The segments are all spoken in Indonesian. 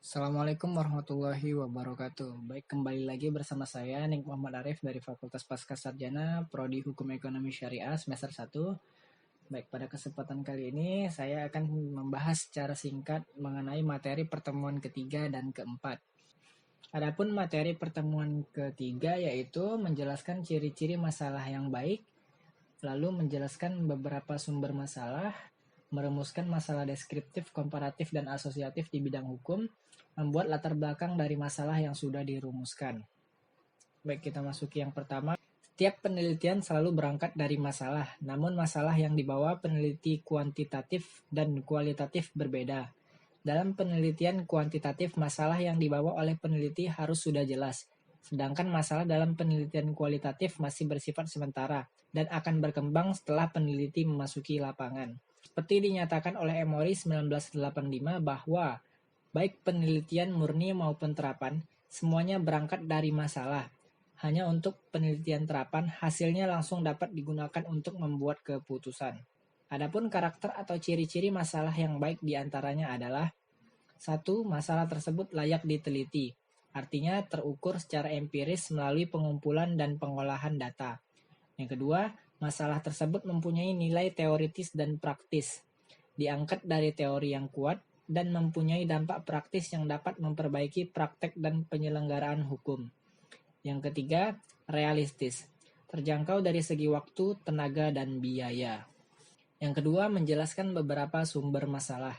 Assalamualaikum warahmatullahi wabarakatuh. Baik, kembali lagi bersama saya Nik Muhammad Arif dari Fakultas Pascasarjana Prodi Hukum Ekonomi Syariah semester 1. Baik, pada kesempatan kali ini saya akan membahas secara singkat mengenai materi pertemuan ketiga dan keempat. Adapun materi pertemuan ketiga yaitu menjelaskan ciri-ciri masalah yang baik, lalu menjelaskan beberapa sumber masalah, merumuskan masalah deskriptif, komparatif, dan asosiatif di bidang hukum, membuat latar belakang dari masalah yang sudah dirumuskan. Baik, kita masuki yang pertama. Setiap penelitian selalu berangkat dari masalah, namun masalah yang dibawa peneliti kuantitatif dan kualitatif berbeda. Dalam penelitian kuantitatif, masalah yang dibawa oleh peneliti harus sudah jelas, sedangkan masalah dalam penelitian kualitatif masih bersifat sementara dan akan berkembang setelah peneliti memasuki lapangan. Seperti dinyatakan oleh Emory 1985 bahwa baik penelitian murni maupun terapan, semuanya berangkat dari masalah. Hanya untuk penelitian terapan, hasilnya langsung dapat digunakan untuk membuat keputusan. Adapun karakter atau ciri-ciri masalah yang baik diantaranya adalah 1. Masalah tersebut layak diteliti, artinya terukur secara empiris melalui pengumpulan dan pengolahan data. Yang kedua, masalah tersebut mempunyai nilai teoritis dan praktis, diangkat dari teori yang kuat, dan mempunyai dampak praktis yang dapat memperbaiki praktek dan penyelenggaraan hukum. Yang ketiga, realistis, terjangkau dari segi waktu, tenaga, dan biaya. Yang kedua, menjelaskan beberapa sumber masalah.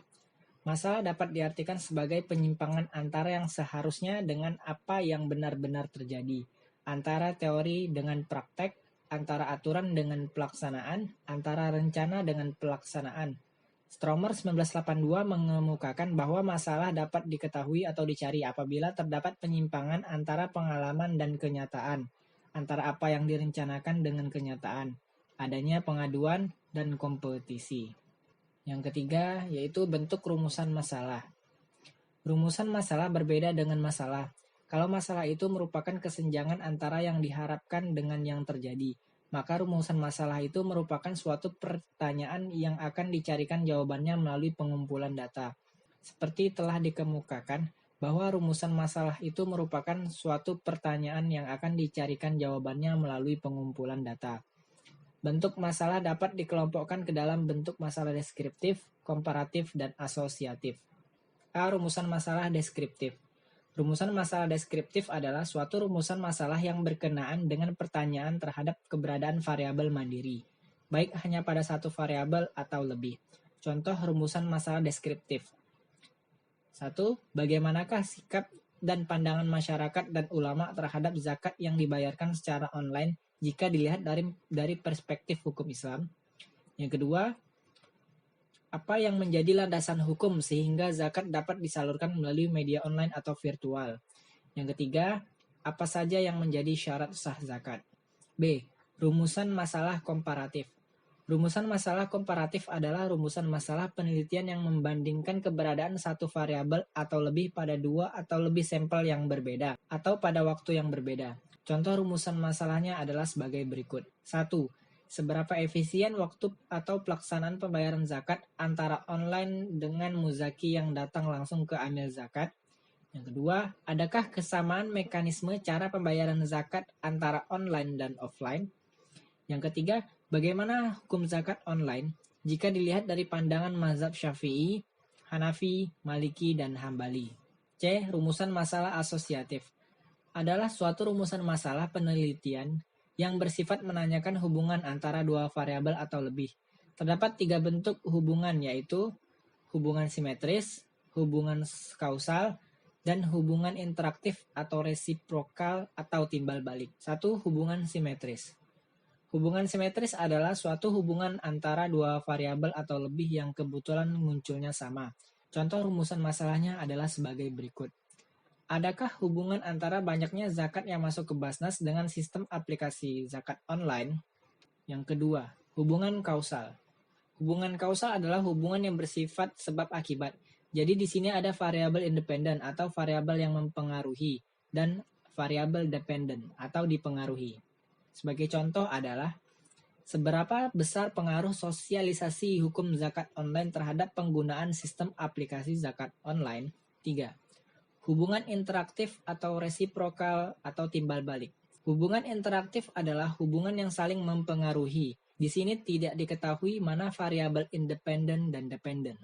Masalah dapat diartikan sebagai penyimpangan antara yang seharusnya dengan apa yang benar-benar terjadi, antara teori dengan praktek, antara aturan dengan pelaksanaan, antara rencana dengan pelaksanaan. Stromer 1982 mengemukakan bahwa masalah dapat diketahui atau dicari apabila terdapat penyimpangan antara pengalaman dan kenyataan, antara apa yang direncanakan dengan kenyataan, adanya pengaduan dan kompetisi. Yang ketiga, yaitu bentuk rumusan masalah. Rumusan masalah berbeda dengan masalah. Kalau masalah itu merupakan kesenjangan antara yang diharapkan dengan yang terjadi, maka rumusan masalah itu merupakan suatu pertanyaan yang akan dicarikan jawabannya melalui pengumpulan data. Seperti telah dikemukakan, bahwa rumusan masalah itu merupakan suatu pertanyaan yang akan dicarikan jawabannya melalui pengumpulan data. Bentuk masalah dapat dikelompokkan ke dalam bentuk masalah deskriptif, komparatif, dan asosiatif. A. Rumusan masalah deskriptif. Rumusan masalah deskriptif adalah suatu rumusan masalah yang berkenaan dengan pertanyaan terhadap keberadaan variabel mandiri, baik hanya pada satu variabel atau lebih. Contoh rumusan masalah deskriptif. 1. Bagaimanakah sikap dan pandangan masyarakat dan ulama terhadap zakat yang dibayarkan secara online jika dilihat dari perspektif hukum Islam? Yang kedua, apa yang menjadi landasan hukum sehingga zakat dapat disalurkan melalui media online atau virtual? Yang ketiga, apa saja yang menjadi syarat sah zakat? B. Rumusan masalah komparatif. Rumusan masalah komparatif adalah rumusan masalah penelitian yang membandingkan keberadaan satu variabel atau lebih pada dua atau lebih sampel yang berbeda, atau pada waktu yang berbeda. Contoh rumusan masalahnya adalah sebagai berikut. 1. Seberapa efisien waktu atau pelaksanaan pembayaran zakat antara online dengan muzaki yang datang langsung ke amil zakat? Yang kedua, adakah kesamaan mekanisme cara pembayaran zakat antara online dan offline? Yang ketiga, bagaimana hukum zakat online jika dilihat dari pandangan mazhab Syafi'i, Hanafi, Maliki, dan Hambali? C. Rumusan masalah asosiatif adalah suatu rumusan masalah penelitian yang bersifat menanyakan hubungan antara dua variabel atau lebih. Terdapat tiga bentuk hubungan, yaitu hubungan simetris, hubungan kausal, dan hubungan interaktif atau resiprokal atau timbal balik. 1. Hubungan simetris. Hubungan simetris adalah suatu hubungan antara dua variabel atau lebih yang kebetulan munculnya sama. Contoh rumusan masalahnya adalah sebagai berikut. Adakah hubungan antara banyaknya zakat yang masuk ke Basnas dengan sistem aplikasi zakat online? Yang kedua, hubungan kausal. Hubungan kausal adalah hubungan yang bersifat sebab akibat. Jadi di sini ada variabel independen atau variabel yang mempengaruhi dan variabel dependen atau dipengaruhi. Sebagai contoh adalah seberapa besar pengaruh sosialisasi hukum zakat online terhadap penggunaan sistem aplikasi zakat online? 3. Hubungan interaktif atau resiprokal atau timbal balik. Hubungan interaktif adalah hubungan yang saling mempengaruhi. Di sini tidak diketahui mana variabel independen dan dependen.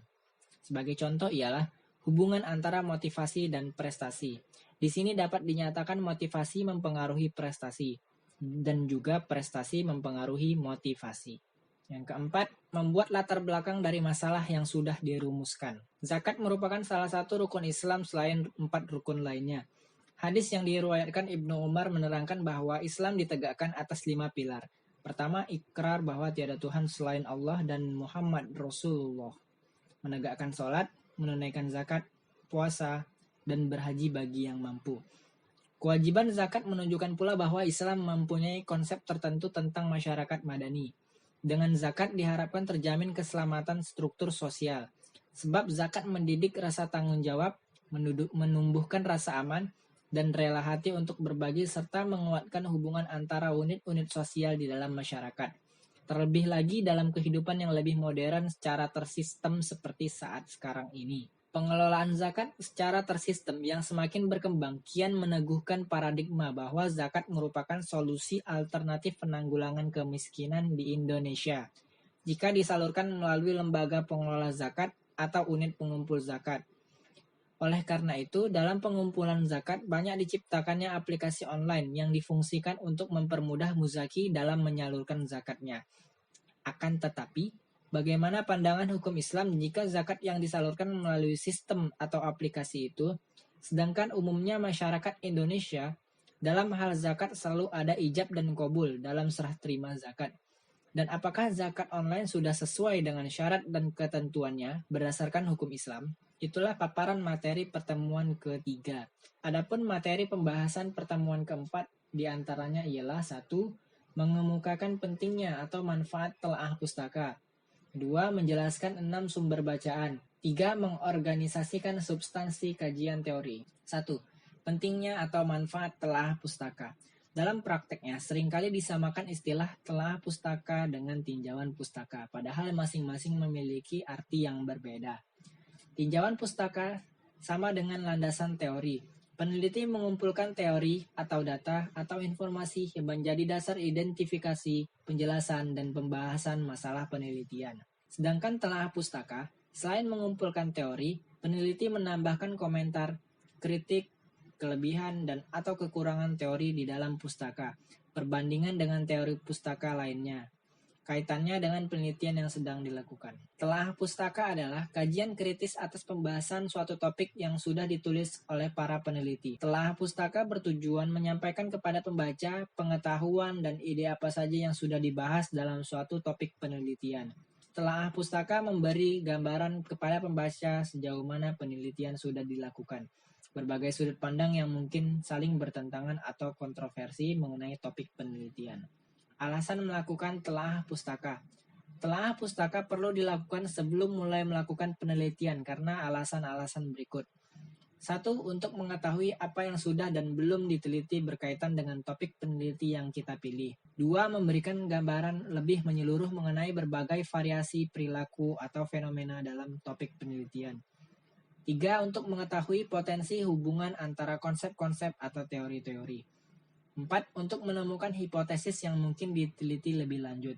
Sebagai contoh ialah hubungan antara motivasi dan prestasi. Di sini dapat dinyatakan motivasi mempengaruhi prestasi dan juga prestasi mempengaruhi motivasi. Yang keempat, membuat latar belakang dari masalah yang sudah dirumuskan. Zakat merupakan salah satu rukun Islam selain 4 rukun lainnya. Hadis yang diriwayatkan Ibnu Umar menerangkan bahwa Islam ditegakkan atas 5 pilar. Pertama, ikrar bahwa tiada Tuhan selain Allah dan Muhammad Rasulullah. Menegakkan sholat, menunaikan zakat, puasa, dan berhaji bagi yang mampu. Kewajiban zakat menunjukkan pula bahwa Islam mempunyai konsep tertentu tentang masyarakat madani. Dengan zakat diharapkan terjamin keselamatan struktur sosial. Sebab zakat mendidik rasa tanggung jawab, menumbuhkan rasa aman, dan rela hati untuk berbagi serta menguatkan hubungan antara unit-unit sosial di dalam masyarakat. Terlebih lagi dalam kehidupan yang lebih modern secara tersistem seperti saat sekarang ini. Pengelolaan zakat secara tersistem yang semakin berkembang kian meneguhkan paradigma bahwa zakat merupakan solusi alternatif penanggulangan kemiskinan di Indonesia jika disalurkan melalui lembaga pengelola zakat atau unit pengumpul zakat. Oleh karena itu, dalam pengumpulan zakat banyak diciptakannya aplikasi online yang difungsikan untuk mempermudah muzaki dalam menyalurkan zakatnya. Akan tetapi, bagaimana pandangan hukum Islam jika zakat yang disalurkan melalui sistem atau aplikasi itu, sedangkan umumnya masyarakat Indonesia dalam hal zakat selalu ada ijab dan qabul dalam serah terima zakat. Dan apakah zakat online sudah sesuai dengan syarat dan ketentuannya berdasarkan hukum Islam? Itulah paparan materi pertemuan ketiga. Adapun materi pembahasan pertemuan keempat diantaranya ialah 1. Mengemukakan pentingnya atau manfaat telaah pustaka. 2. Menjelaskan 6 sumber bacaan. 3. Mengorganisasikan substansi kajian teori. 1. Pentingnya atau manfaat telaah pustaka. Dalam prakteknya, seringkali disamakan istilah telaah pustaka dengan tinjauan pustaka, padahal masing-masing memiliki arti yang berbeda. Tinjauan pustaka sama dengan landasan teori. Peneliti mengumpulkan teori atau data atau informasi yang menjadi dasar identifikasi, penjelasan, dan pembahasan masalah penelitian. Sedangkan telaah pustaka, selain mengumpulkan teori, peneliti menambahkan komentar, kritik, kelebihan, dan atau kekurangan teori di dalam pustaka, perbandingan dengan teori pustaka lainnya. Kaitannya dengan penelitian yang sedang dilakukan. Telaah pustaka adalah kajian kritis atas pembahasan suatu topik yang sudah ditulis oleh para peneliti. Telaah pustaka bertujuan menyampaikan kepada pembaca pengetahuan dan ide apa saja yang sudah dibahas dalam suatu topik penelitian. Telaah pustaka memberi gambaran kepada pembaca sejauh mana penelitian sudah dilakukan. Berbagai sudut pandang yang mungkin saling bertentangan atau kontroversi mengenai topik penelitian. Alasan melakukan telaah pustaka. Telaah pustaka perlu dilakukan sebelum mulai melakukan penelitian karena alasan-alasan berikut. 1. Untuk mengetahui apa yang sudah dan belum diteliti berkaitan dengan topik peneliti yang kita pilih. 2. Memberikan gambaran lebih menyeluruh mengenai berbagai variasi perilaku atau fenomena dalam topik penelitian. 3. Untuk mengetahui potensi hubungan antara konsep-konsep atau teori-teori. 4. Untuk menemukan hipotesis yang mungkin diteliti lebih lanjut.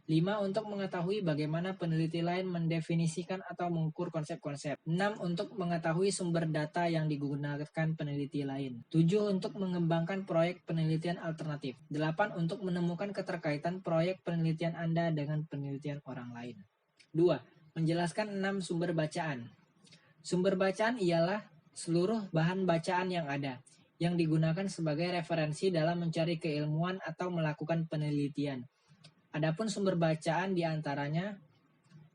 5. Untuk mengetahui bagaimana peneliti lain mendefinisikan atau mengukur konsep-konsep. 6. Untuk mengetahui sumber data yang digunakan peneliti lain. 7. Untuk mengembangkan proyek penelitian alternatif. 8. Untuk menemukan keterkaitan proyek penelitian Anda dengan penelitian orang lain. 2. Menjelaskan 6 sumber bacaan. Sumber bacaan ialah seluruh bahan bacaan yang ada, yang digunakan sebagai referensi dalam mencari keilmuan atau melakukan penelitian. Adapun sumber bacaan diantaranya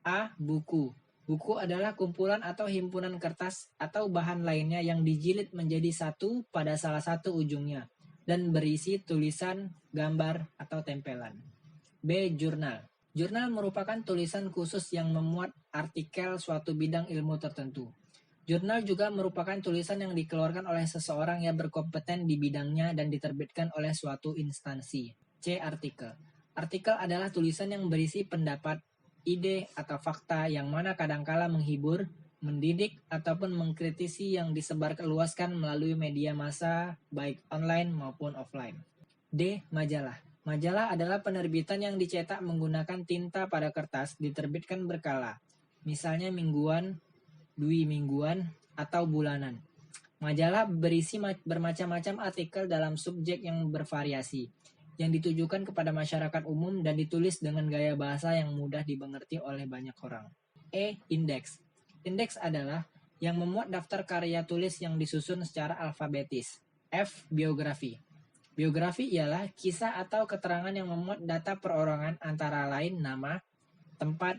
A. Buku. Buku adalah kumpulan atau himpunan kertas atau bahan lainnya yang dijilid menjadi satu pada salah satu ujungnya dan berisi tulisan, gambar, atau tempelan. B. Jurnal. Jurnal merupakan tulisan khusus yang memuat artikel suatu bidang ilmu tertentu. Jurnal juga merupakan tulisan yang dikeluarkan oleh seseorang yang berkompeten di bidangnya dan diterbitkan oleh suatu instansi. C. Artikel. Artikel adalah tulisan yang berisi pendapat, ide, atau fakta yang mana kadangkala menghibur, mendidik, ataupun mengkritisi yang disebarluaskan melalui media massa, baik online maupun offline. D. Majalah. Majalah adalah penerbitan yang dicetak menggunakan tinta pada kertas, diterbitkan berkala, misalnya mingguan, dwi mingguan, atau bulanan. Majalah berisi bermacam-macam artikel dalam subjek yang bervariasi, yang ditujukan kepada masyarakat umum dan ditulis dengan gaya bahasa yang mudah dimengerti oleh banyak orang. E. Indeks. Indeks adalah yang memuat daftar karya tulis yang disusun secara alfabetis. F. Biografi. Biografi ialah kisah atau keterangan yang memuat data perorangan antara lain nama, tempat,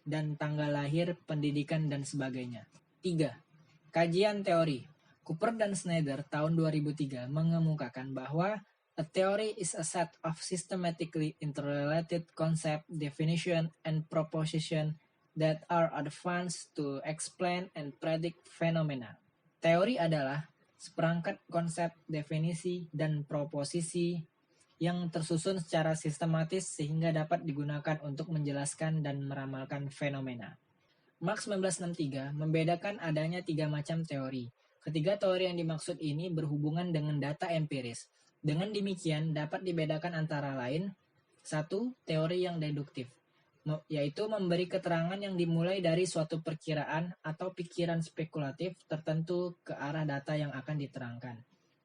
dan tanggal lahir, pendidikan, dan sebagainya. 3. Kajian teori. Cooper dan Snyder tahun 2003 mengemukakan bahwa a theory is a set of systematically interrelated concept, definition, and proposition that are advanced to explain and predict phenomena. Teori adalah seperangkat konsep, definisi, dan proposisi yang tersusun secara sistematis sehingga dapat digunakan untuk menjelaskan dan meramalkan fenomena. Marx 1963 membedakan adanya 3 macam teori. Ketiga teori yang dimaksud ini berhubungan dengan data empiris. Dengan demikian dapat dibedakan antara lain 1. Teori yang deduktif, yaitu memberi keterangan yang dimulai dari suatu perkiraan atau pikiran spekulatif tertentu ke arah data yang akan diterangkan.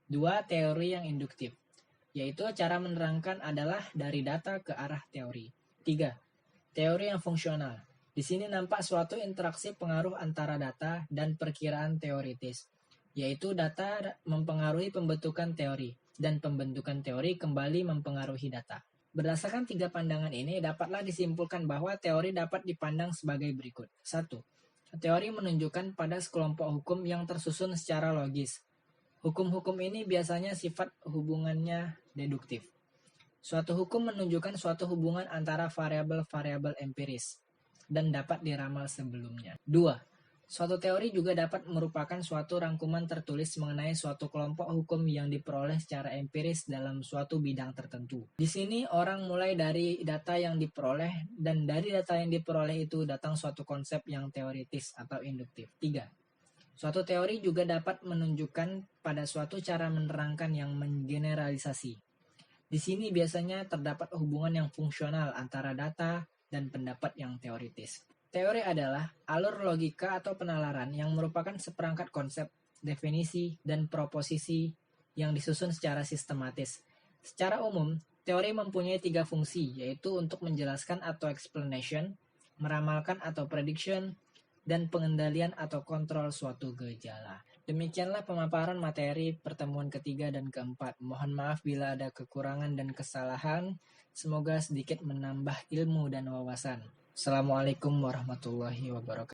2. Teori yang induktif, yaitu cara menerangkan adalah dari data ke arah teori. 3. Teori yang fungsional. Di sini nampak suatu interaksi pengaruh antara data dan perkiraan teoritis, yaitu data mempengaruhi pembentukan teori, dan pembentukan teori kembali mempengaruhi data. Berdasarkan 3 pandangan ini, dapatlah disimpulkan bahwa teori dapat dipandang sebagai berikut. 1. Teori menunjukkan pada sekelompok hukum yang tersusun secara logis. Hukum-hukum ini biasanya sifat hubungannya deduktif. Suatu hukum menunjukkan suatu hubungan antara variabel-variabel empiris dan dapat diramal sebelumnya. 2. Suatu teori juga dapat merupakan suatu rangkuman tertulis mengenai suatu kelompok hukum yang diperoleh secara empiris dalam suatu bidang tertentu. Di sini orang mulai dari data yang diperoleh, dan dari data yang diperoleh itu datang suatu konsep yang teoritis atau induktif. 3. Suatu teori juga dapat menunjukkan pada suatu cara menerangkan yang menggeneralisasi. Di sini biasanya terdapat hubungan yang fungsional antara data dan pendapat yang teoritis. Teori adalah alur logika atau penalaran yang merupakan seperangkat konsep, definisi, dan proposisi yang disusun secara sistematis. Secara umum, teori mempunyai 3 fungsi, yaitu untuk menjelaskan atau explanation, meramalkan atau prediction, dan pengendalian atau kontrol suatu gejala. Demikianlah pemaparan materi pertemuan ketiga dan keempat. Mohon maaf bila ada kekurangan dan kesalahan. Semoga sedikit menambah ilmu dan wawasan. Assalamualaikum warahmatullahi wabarakatuh.